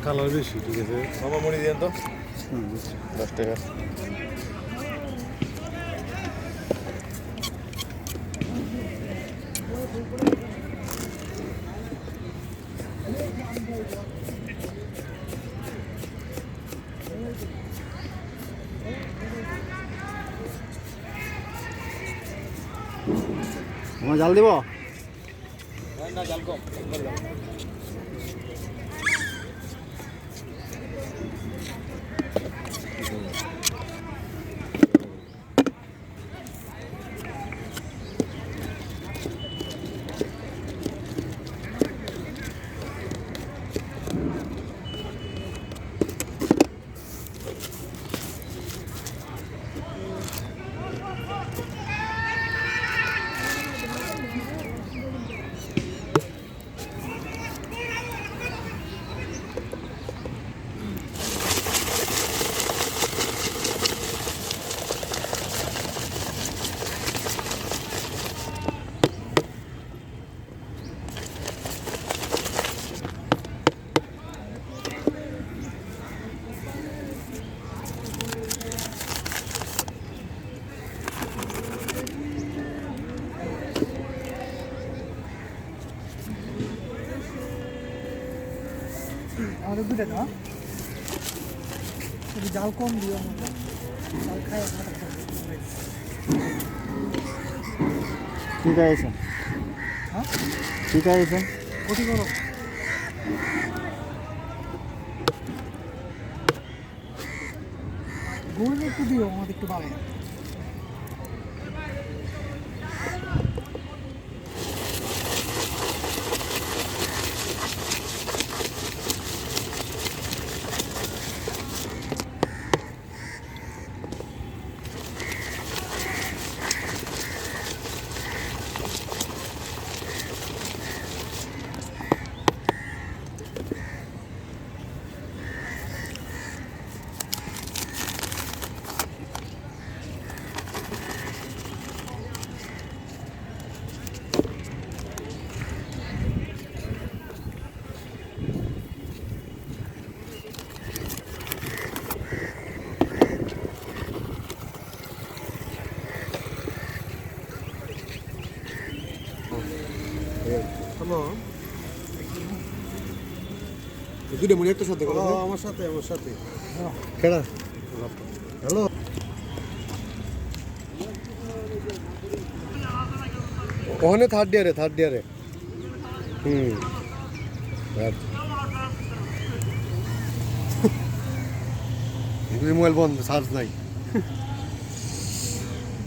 Colour বেশি, ঠিক আছে। মামা মুড়ি দিয়েন তো 10 টাকা। আমার জাল দিব? না জাল কম। আমাদের দুটো না একটু জাল কম দিও আমাকে জাল খাই ঠিক আছে, হ্যাঁ ঠিক আছে। কটি করো গুড় একটু দিও আমাদের একটু ভালো। হ্যালো, দুটো মনে একটা সাথে কথা। আমার সাথে কেডা? হ্যালো, ওখানে থার্ড ইয়ারে মোবাইল বন্ধ, চার্জ নাই।